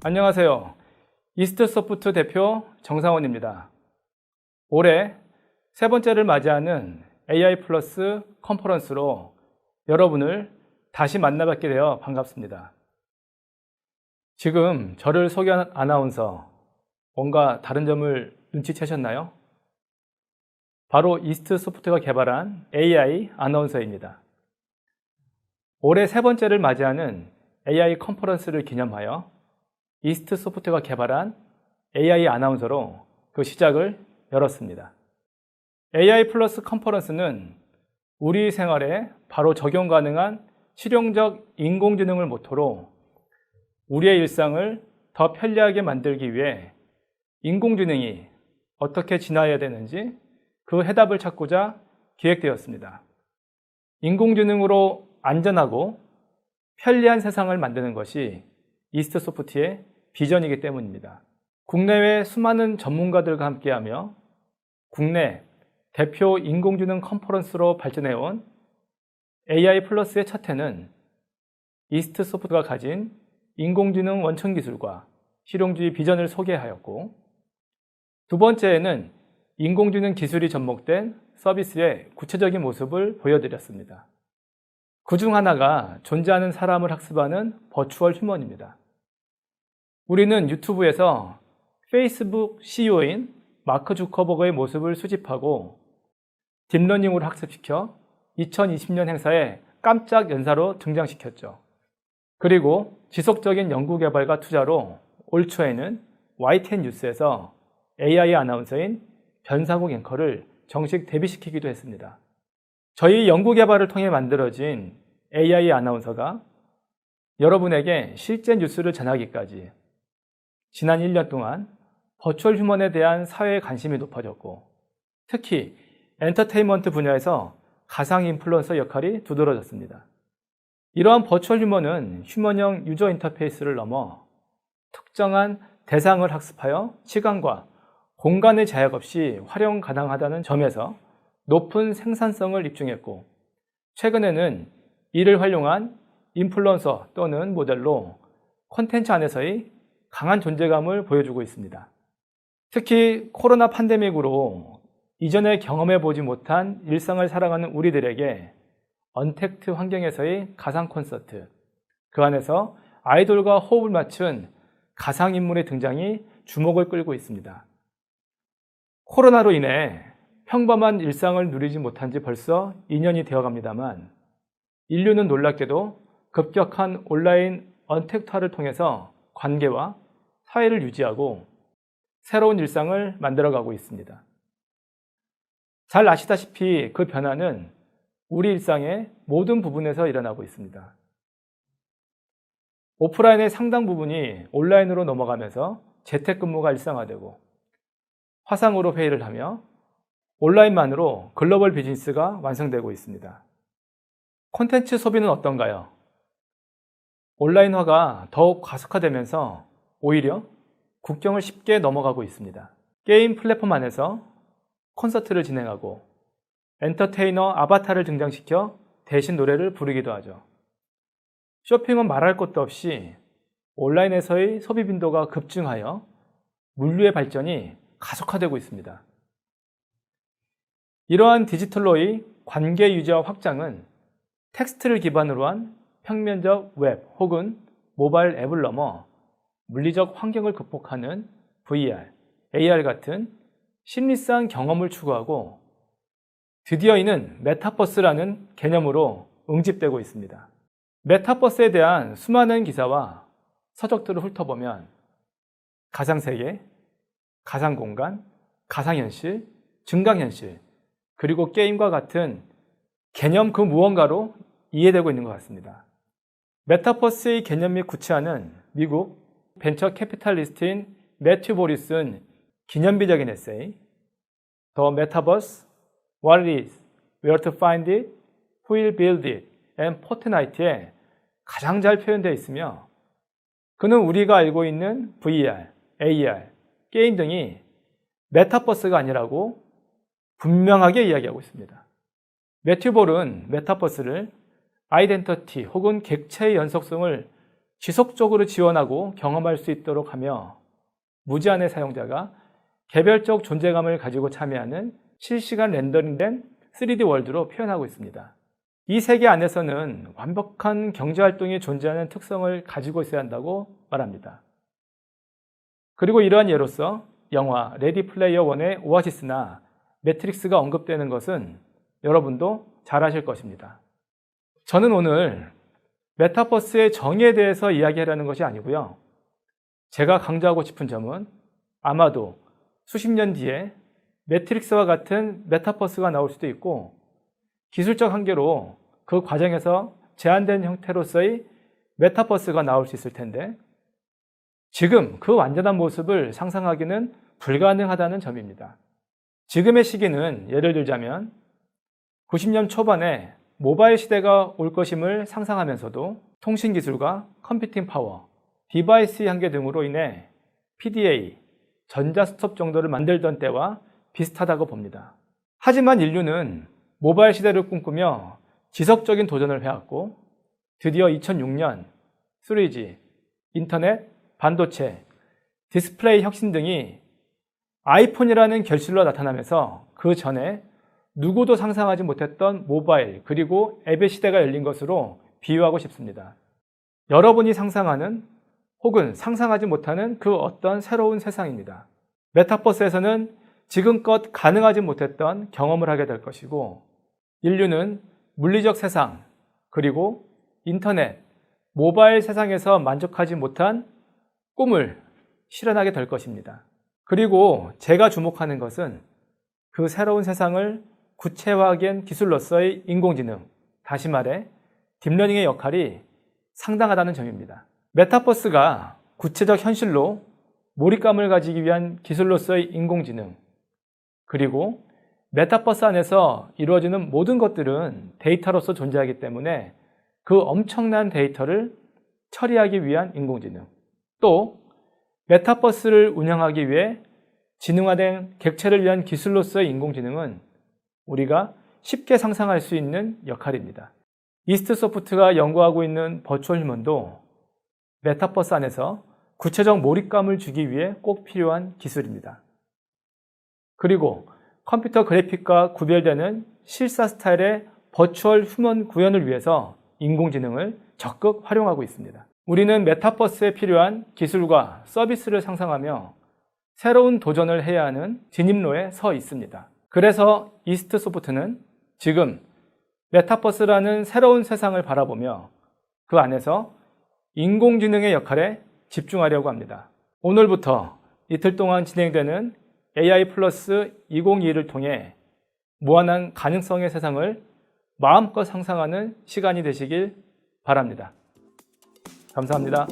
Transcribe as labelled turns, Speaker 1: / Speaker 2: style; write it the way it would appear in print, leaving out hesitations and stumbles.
Speaker 1: 안녕하세요. 이스트소프트 대표 정상원입니다. 올해 세 번째를 맞이하는 AI 플러스 컨퍼런스로 여러분을 다시 만나뵙게 되어 반갑습니다. 지금 저를 소개한 아나운서, 뭔가 다른 점을 눈치채셨나요? 바로 이스트소프트가 개발한 AI 아나운서입니다. 올해 세 번째를 맞이하는 AI 컨퍼런스를 기념하여 이스트소프트가 개발한 AI 아나운서로 그 시작을 열었습니다. AI 플러스 컨퍼런스는 우리 생활에 바로 적용 가능한 실용적 인공지능을 모토로 우리의 일상을 더 편리하게 만들기 위해 인공지능이 어떻게 진화해야 되는지 그 해답을 찾고자 기획되었습니다. 인공지능으로 안전하고 편리한 세상을 만드는 것이 이스트소프트의 비전이기 때문입니다. 국내외 수많은 전문가들과 함께하며 국내 대표 인공지능 컨퍼런스로 발전해온 AI 플러스의 첫 해는 이스트소프트가 가진 인공지능 원천 기술과 실용주의 비전을 소개하였고, 두 번째에는 인공지능 기술이 접목된 서비스의 구체적인 모습을 보여드렸습니다. 그 중 하나가 존재하는 사람을 학습하는 버추얼 휴먼입니다. 우리는 유튜브에서 페이스북 CEO인 마크 주커버그의 모습을 수집하고 딥러닝으로 학습시켜 2020년 행사에 깜짝 연사로 등장시켰죠. 그리고 지속적인 연구개발과 투자로 올 초에는 YTN 뉴스에서 AI 아나운서인 변상욱 앵커를 정식 데뷔시키기도 했습니다. 저희 연구개발을 통해 만들어진 AI 아나운서가 여러분에게 실제 뉴스를 전하기까지 지난 1년 동안 버추얼 휴먼에 대한 사회의 관심이 높아졌고, 특히 엔터테인먼트 분야에서 가상 인플루언서 역할이 두드러졌습니다. 이러한 버추얼 휴먼은 휴먼형 유저 인터페이스를 넘어 특정한 대상을 학습하여 시간과 공간의 제약 없이 활용 가능하다는 점에서 높은 생산성을 입증했고, 최근에는 이를 활용한 인플루언서 또는 모델로 콘텐츠 안에서의 강한 존재감을 보여주고 있습니다. 특히 코로나 팬데믹으로 이전에 경험해보지 못한 일상을 살아가는 우리들에게 언택트 환경에서의 가상 콘서트, 그 안에서 아이돌과 호흡을 맞춘 가상인물의 등장이 주목을 끌고 있습니다. 코로나로 인해 평범한 일상을 누리지 못한 지 벌써 2년이 되어갑니다만, 인류는 놀랍게도 급격한 온라인 언택트화를 통해서 관계와 사회를 유지하고 새로운 일상을 만들어가고 있습니다. 잘 아시다시피 그 변화는 우리 일상의 모든 부분에서 일어나고 있습니다. 오프라인의 상당 부분이 온라인으로 넘어가면서 재택근무가 일상화되고, 화상으로 회의를 하며 온라인만으로 글로벌 비즈니스가 완성되고 있습니다. 콘텐츠 소비는 어떤가요? 온라인화가 더욱 가속화되면서 오히려 국경을 쉽게 넘어가고 있습니다. 게임 플랫폼 안에서 콘서트를 진행하고 엔터테이너 아바타를 등장시켜 대신 노래를 부르기도 하죠. 쇼핑은 말할 것도 없이 온라인에서의 소비 빈도가 급증하여 물류의 발전이 가속화되고 있습니다. 이러한 디지털로의 관계 유지와 확장은 텍스트를 기반으로 한 평면적 웹 혹은 모바일 앱을 넘어 물리적 환경을 극복하는 VR, AR 같은 심리상 경험을 추구하고 드디어 이는 메타버스라는 개념으로 응집되고 있습니다. 메타버스에 대한 수많은 기사와 서적들을 훑어보면 가상세계, 가상공간, 가상현실, 증강현실, 그리고 게임과 같은 개념 그 무언가로 이해되고 있는 것 같습니다. 메타버스의 개념 및 구체화는 미국 벤처 캐피탈리스트인 매튜 보리 쓴 기념비적인 에세이 The Metaverse, What it is, Where to find it, Who will build it, and Fortnite에 가장 잘 표현되어 있으며, 그는 우리가 알고 있는 VR, AR, 게임 등이 메타버스가 아니라고 분명하게 이야기하고 있습니다. 매튜 볼은 메타버스를 아이덴티티 혹은 객체의 연속성을 지속적으로 지원하고 경험할 수 있도록 하며 무제한의 사용자가 개별적 존재감을 가지고 참여하는 실시간 렌더링된 3D 월드로 표현하고 있습니다. 이 세계 안에서는 완벽한 경제활동이 존재하는 특성을 가지고 있어야 한다고 말합니다. 그리고 이러한 예로서 영화 레디 플레이어 원의 오아시스나 매트릭스가 언급되는 것은 여러분도 잘 아실 것입니다. 저는 오늘 메타버스의 정의에 대해서 이야기하려는 것이 아니고요. 제가 강조하고 싶은 점은 아마도 수십 년 뒤에 매트릭스와 같은 메타버스가 나올 수도 있고 기술적 한계로 그 과정에서 제한된 형태로서의 메타버스가 나올 수 있을 텐데 지금 그 완전한 모습을 상상하기는 불가능하다는 점입니다. 지금의 시기는 예를 들자면 90년 초반에 모바일 시대가 올 것임을 상상하면서도 통신기술과 컴퓨팅 파워, 디바이스의 한계 등으로 인해 PDA, 전자스톱 정도를 만들던 때와 비슷하다고 봅니다. 하지만 인류는 모바일 시대를 꿈꾸며 지속적인 도전을 해왔고 드디어 2006년 3G, 인터넷, 반도체, 디스플레이 혁신 등이 아이폰이라는 결실로 나타나면서 그 전에 누구도 상상하지 못했던 모바일 그리고 앱의 시대가 열린 것으로 비유하고 싶습니다. 여러분이 상상하는 혹은 상상하지 못하는 그 어떤 새로운 세상입니다. 메타버스에서는 지금껏 가능하지 못했던 경험을 하게 될 것이고 인류는 물리적 세상 그리고 인터넷, 모바일 세상에서 만족하지 못한 꿈을 실현하게 될 것입니다. 그리고 제가 주목하는 것은 그 새로운 세상을 구체화하기엔 기술로서의 인공지능, 다시 말해 딥러닝의 역할이 상당하다는 점입니다. 메타버스가 구체적 현실로 몰입감을 가지기 위한 기술로서의 인공지능, 그리고 메타버스 안에서 이루어지는 모든 것들은 데이터로서 존재하기 때문에 그 엄청난 데이터를 처리하기 위한 인공지능, 또 메타버스를 운영하기 위해 지능화된 객체를 위한 기술로서의 인공지능은 우리가 쉽게 상상할 수 있는 역할입니다. 이스트소프트가 연구하고 있는 버추얼 휴먼도 메타버스 안에서 구체적 몰입감을 주기 위해 꼭 필요한 기술입니다. 그리고 컴퓨터 그래픽과 구별되는 실사 스타일의 버추얼 휴먼 구현을 위해서 인공지능을 적극 활용하고 있습니다. 우리는 메타버스에 필요한 기술과 서비스를 상상하며 새로운 도전을 해야 하는 진입로에 서 있습니다. 그래서 이스트소프트는 지금 메타버스라는 새로운 세상을 바라보며 그 안에서 인공지능의 역할에 집중하려고 합니다. 오늘부터 이틀 동안 진행되는 AI 플러스 2022를 통해 무한한 가능성의 세상을 마음껏 상상하는 시간이 되시길 바랍니다. 감사합니다.